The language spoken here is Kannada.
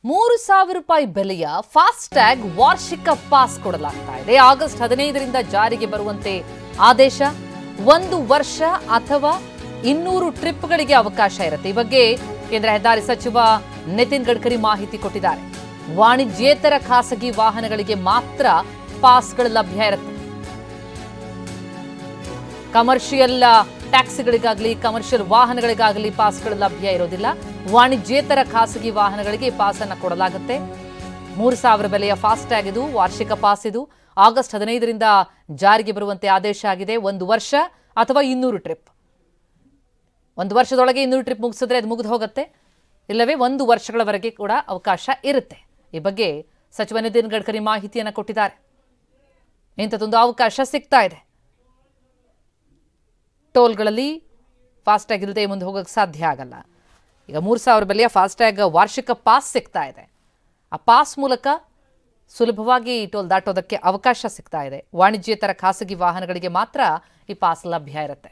₹3,000 ಬೆಲೆಯ ಫಾಸ್ಟ್ಯಾಗ್ ವಾರ್ಷಿಕ ಪಾಸ್ ಕೊಡಲಾಗ್ತಾ ಇದೆ. ಆಗಸ್ಟ್ 15ರಿಂದ ಜಾರಿಗೆ ಬರುವಂತೆ ಆದೇಶ. 1 ವರ್ಷ ಅಥವಾ 200 ಟ್ರಿಪ್ಗಳಿಗೆ ಅವಕಾಶ ಇರುತ್ತೆ. ಈ ಬಗ್ಗೆ ಕೇಂದ್ರ ಹೆದ್ದಾರಿ ಸಚಿವ ನಿತಿನ್ ಗಡ್ಕರಿ ಮಾಹಿತಿ ಕೊಟ್ಟಿದ್ದಾರೆ. ವಾಣಿಜ್ಯೇತರ ಖಾಸಗಿ ವಾಹನಗಳಿಗೆ ಮಾತ್ರ ಪಾಸ್ಗಳು ಲಭ್ಯ ಇರುತ್ತೆ. ಕಮರ್ಷಿಯಲ್ ಟ್ಯಾಕ್ಸಿಗಳಿಗಾಗಲಿ ಕಮರ್ಷಿಯಲ್ ವಾಹನಗಳಿಗಾಗಲಿ ಪಾಸ್ಗಳು ಲಭ್ಯ ಇರೋದಿಲ್ಲ. ವಾಣಿಜ್ಯೇತರ ಖಾಸಗಿ ವಾಹನಗಳಿಗೆ ಪಾಸ್ ಅನ್ನು ಕೊಡಲಾಗುತ್ತೆ. 3,000 ಬೆಲೆಯ ಫಾಸ್ಟ್ಯಾಗ್ ಇದು, ವಾರ್ಷಿಕ ಪಾಸ್ ಇದು. ಆಗಸ್ಟ್ 15ರಿಂದ ಜಾರಿಗೆ ಬರುವಂತೆ ಆದೇಶ ಆಗಿದೆ. 1 ವರ್ಷ ಅಥವಾ 200 ಟ್ರಿಪ್. 1 ವರ್ಷದೊಳಗೆ 200 ಟ್ರಿಪ್ ಮುಗಿಸಿದ್ರೆ ಅದು ಮುಗಿದು ಹೋಗುತ್ತೆ. ಇಲ್ಲವೇ 1 ವರ್ಷಗಳವರೆಗೆ ಕೂಡ ಅವಕಾಶ ಇರುತ್ತೆ. ಈ ಬಗ್ಗೆ ಸಚಿವ ನಿತಿನ್ ಗಡ್ಕರಿ ಮಾಹಿತಿಯನ್ನು ಕೊಟ್ಟಿದ್ದಾರೆ. ಇಂಥದ್ದೊಂದು ಅವಕಾಶ ಸಿಗ್ತಾ ಇದೆ. ಟೋಲ್ಗಳಲ್ಲಿ ಫಾಸ್ಟ್ಯಾಗ್ ಇಲ್ಲದೆ ಮುಂದೆ ಹೋಗೋಕ್ಕೆ ಸಾಧ್ಯ ಆಗಲ್ಲ. ಈಗ 3,000 ಬೆಲೆಯ ಫಾಸ್ಟ್ಯಾಗ್ ವಾರ್ಷಿಕ ಪಾಸ್ ಸಿಗ್ತಾ ಇದೆ. ಆ ಪಾಸ್ ಮೂಲಕ ಸುಲಭವಾಗಿ ಟೋಲ್ ದಾಟೋದಕ್ಕೆ ಅವಕಾಶ ಸಿಗ್ತಾ ಇದೆ. ವಾಣಿಜ್ಯೇತರ ಖಾಸಗಿ ವಾಹನಗಳಿಗೆ ಮಾತ್ರ ಈ ಪಾಸ್ ಲಭ್ಯ ಇರುತ್ತೆ.